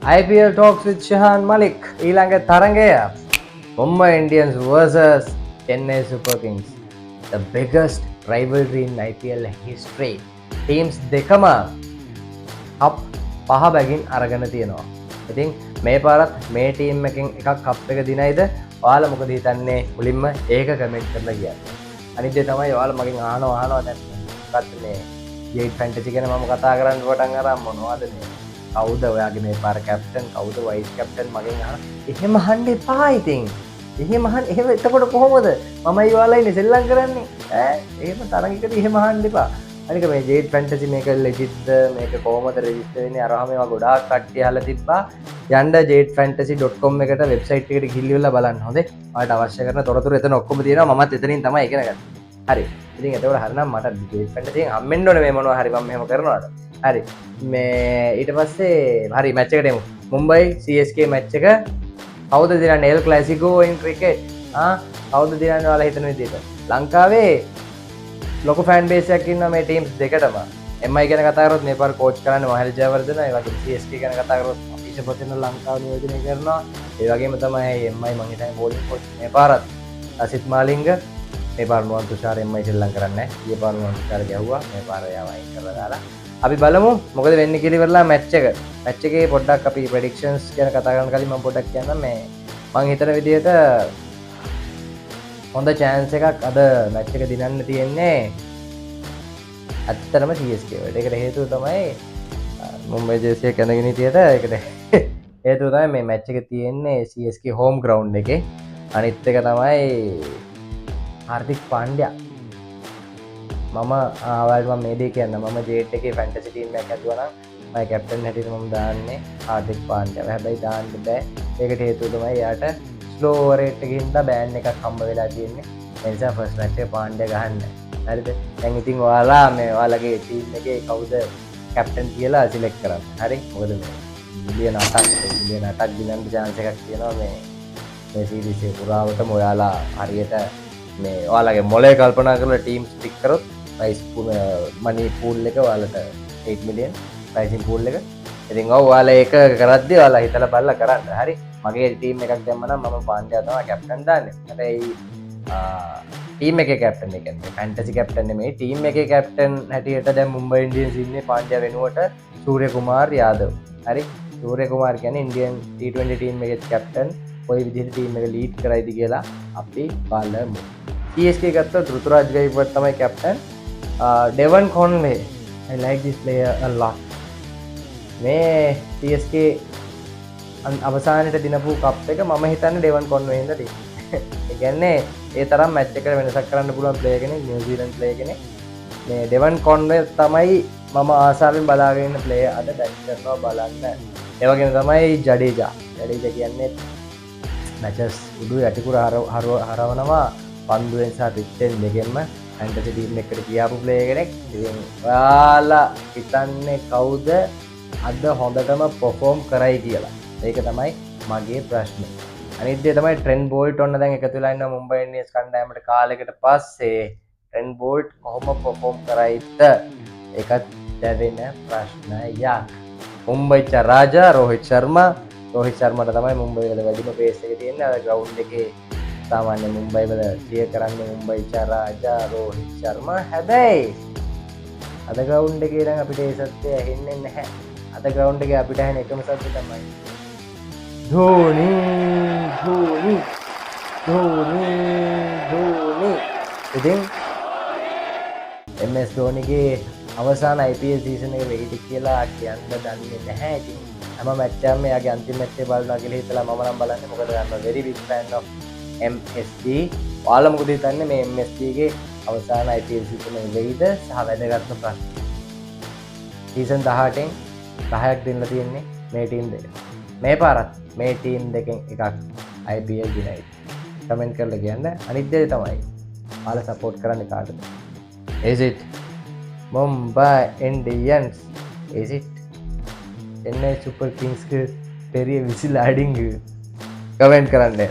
IPL talks with Shahan Malik. ඊළඟ තරඟය Mumbai Indians versus Chennai Super Kings. The biggest rivalry in IPL history. Teams දෙකම කප් 5 බැගින් අරගෙන තියෙනවා. ඉතින් මේ පාරත් මේ ටීම් එකෙන් එකක් කප් එක දිනයිද? ඔයාලා මොකද හිතන්නේ? මුලින්ම ඒක කමෙන්ට් කරලා කියන්න. අනිත් දේ තමයි ඔයාලා මගෙන් අහනවා දැන් මොකක්ද මේ ජේඩ් ෆැන්ටසි ගැන මම කතා කරන්න පටන් අරන් මොනවද මේ? කවුද ඔයාගේ මේ පාර කැප්ටන්? කවුද වයිස් කැප්ටන්? මගෙන් අහන. එහෙම අහන්න එපා ඉතින්. එහෙම අහන්න. එහෙම එතකොට කොහොමද? මමයි ඔයාලයිනේ සෙල්ලම් කරන්නේ. එහෙම තරඟයකදී එහෙම අහන්න එපා. අනික මේ ජේඩ් ෆැන්ටසි මේක ලෙජිට්ද? මේක කොහොමද රෙජිස්ටර් වෙන්නේ? අරහම ඒවා ගොඩාක් කට්ටිය අහලා තිබ්බා. යන්න jdfantasy.com එකට වෙබ්සයිට් එකට ගිහිල්ලා බලන්න. හොඳේ. ඔයාලට අවශ්‍ය කරන තොරතුරු එතන ඔක්කොම තියෙනවා. මමත් එතනින් තමයි ඉගෙන ගත්තේ. හරි. ඉතින් එතකොට හරිනම් මට ජේඩ් ෆැන්ටසියෙන් හම්බෙන්න ඕනේ මේ මොනවා හරි මම මෙහෙම කරනවාට. හරි. මේ ඊට පස්සේ හරි මැච් එකට එමු. මුම්බයි CSK මැච් එක කවුද දිනන්නේ? එල් ක්ලාසිකෝ ඉන් ක්‍රිකට්. කවුද දිනන්නේ ඔයාලා හිතන විදිහට? ලංකාවේ ලොකු ෆෑන් බේස් එකක් ඉන්නවා මේ ටීම්ස් දෙකටම. MI ගැන කතා කරොත් මේ පාර කෝච් කරන්නේ මහල් ජයවර්ධන. ඒ වගේම CSK ගැන කතා කරොත් අතිශය පොතෙන් ලංකාව නියෝජනය කරනවා. ඒ වගේම තමයි MI මං හිතන්නේ බෝලිං කෝච් මේ පාරත් අසිත් මාලිංග. මේ පාර නුවන් තුෂාර MI සෙල්ලම් කරන්නේ නැහැ. ඊයේ පාර නුවන් තුෂාර ගැහුවා. මේ පාර යාව අයින් කරලා දාලා. අපි බලමු මොකද වෙන්නේ කියලා ඉවරලා මැච් එක. මැච් එකේ පොඩ්ඩක් අපි ප්‍රෙඩික්ෂන්ස් ගැන කතා කරන කලින් මම පොඩ්ඩක් කියන්නම් මේ මං හිතන විදිහට හොඳ chance එකක් අද මැච් එක දිනන්න තියෙන්නේ ඇත්තටම CSK වලට. ඒකට හේතුව තමයි මුම්බයි ජර්සි එක කනගෙන හිටියට ඒකට හේතුව තමයි මේ මැච් එක තියෙන්නේ CSK හෝම් ග්‍රවුන්ඩ් එකේ. අනිත් එක තමයි හාර්දික් පාණ්ඩ්‍යා. මම ආවල්ම මේ දේ කියන්න මම ජේට් එකේ ෆැන්ටසි ටීම් එකක් ඇදුවා නම් මම කැප්ටන් හැටියට මම දාන්නේ හාර්දික් පාණ්ඩ්‍යා. හැබැයි දාන්න බෑ. ඒකට හේතුව තමයි යාට ස්ලෝ ඕවර් රේට් එකකින් දා බෑන් එකක් හම්බ වෙලා තියෙන්නේ. ඒ නිසා ෆස්ට් මැච් එක පාණ්ඩ්‍යා ගහන්න. හරිද? දැන් ඉතින් ඔයාලා මේ ඔයාලගේ ටීම් එකේ කවුද කැප්ටන් කියලා සිලෙක්ට් කරන්න. හරි? මොකද මේ මිලියන 8ක් දිනන්න chance එකක් තියෙනවා මේ සීරීස් එක පුරාවටම ඔයාලා හරියට මේ ඔයාලගේ මොලේ කල්පනා කරලා ටීම්ස් පික් කරොත් ප්‍රයිස් මනි පූල් එක ඔයාලට 8 මිලියන් ප්‍රයිසින් පූල් එක. ඉතින් ඔයාලා ඒක කරද්දී ඔයාලා හිතලා බලලා කරන්න. හරි? මගේ ටීම් එකක් දැම්ම නම් මම පාණ්ඩ්‍යා තමයි කැප්ටන් දාන්නේ. හැබැයි ටීම් එකේ කැප්ටන් එක කියන්නේ ෆැන්ටසි කැප්ටන් නෙමෙයි. ටීම් එකේ කැප්ටන් හැටියට දැන් මුම්බයි ඉන්ඩියන්ස් ඉන්නේ පාණ්ඩ්‍යා වෙනුවට සූර්ය කුමාර් යාදව්. හරි? සූර්ය කුමාර් කියන්නේ ඉන්දියන් T20 ටීම් එකේ කැප්ටන්. කොයි විදිහට ටීම් එක ලීඩ් කරයිද කියලා අපි බලමු. CSK ගත්තොත් ෘතුරාජ් ගයික්වාඩ් තමයි captain. Devon Conway I like this player a lot. මේ CSK අවසානයේ දිනපු කප් එක මම හිතන්නේ ඩෙවන් කොන්වේ හින්දා තියෙන්නේ. ඒ කියන්නේ ඒ තරම් මැච් එකට වෙනසක් කරන්න පුළුවන් ප්ලේයර් කෙනෙක්, නිව්සීලන්ත ප්ලේයර් කෙනෙක්. මේ ඩෙවන් කොන්වේ තමයි මම ආසාවෙන් බලාගෙන ඉන්න ප්ලේයර් අද බැට් කරනවා බලන්න. ඒ වගේම තමයි ජඩේජා. ජඩේජා කියන්නේ මැචස් උඩු යටිකුර හරවනවා පන්දුවෙන් සහ පිච්චෙන් දෙකෙන්ම ෆැන්ටසි ටීම් එකට ගියාපු ප්ලේයර් කෙනෙක්. ඉතින් ඔයාලා හිතන්නේ කවුද අද හොඳටම පර්ෆෝම් කරයි කියලා? ඒක තමයි මගේ ප්‍රශ්නේ. අනිත් දේ තමයි ට්‍රෙන්ඩ් බෝල්ට් ඔන්න දැන් එකතු වෙලා ඉන්නවා මුම්බයි ඉන්ඩියන්ස් කණ්ඩායමට කාලයකට පස්සේ. ට්‍රෙන්ඩ් බෝල්ට් කොහොම පර්ෆෝම් කරයිද? ඒකත් දැවෙන ප්‍රශ්නයක්. මුම්බයි රාජා රෝහිත් ශර්මා තමයි මුම්බයි වල වැඩිම පේස් එක තියෙන්නේ. අද ග්‍රවුන්ඩ් එකේ සාමාන්‍ය මුම්බයි වල සිය කරන්නේ මුම්බයි රාජා රෝහිත් ශර්මා. හැබැයි අද ග්‍රවුන්ඩ් එකේ නම් අපිට ඒ සත්‍ය ඇහෙන්නේ නැහැ. අද ග්‍රවුන්ඩ් එකේ අපිට ඇහෙන එකම සත්‍ය තමයි ධෝනි. ඉතින් MS ධෝනිගේ අවසාන IPL සීසන් එක වෙයිද කියලා කියන්න දන්නේ නැහැ. ඉතින් හැම මැච් එකම එයාගේ අන්තිම මැච් එක බලනවා කියලා හිතලා මම නම් බලන්නේ. මොකද I'm a very big fan of MSD. ඔයාලා මොකද හිතන්නේ මේ MSD ගේ අවසාන IPL සීසන් එක වෙයිද? සහ වැදගත්ම ප්‍රශ්න. සීසන් 18න් 10ක් දෙන්න තියෙන්නේ මේ ටීම් දෙක. මේ පාරත් මේ ටීම් දෙකෙන් එකක් IPL දිනයි. කමෙන්ට් කරලා කියන්න. අනිත් දේ තමයි ඔයාලා සපෝට් කරන්නේ කාටද? Is it Mumbai Indians? Is it Chennai Super Kings? பெரிய விசில் அடிங்கு கமெண்ட் கரண்டே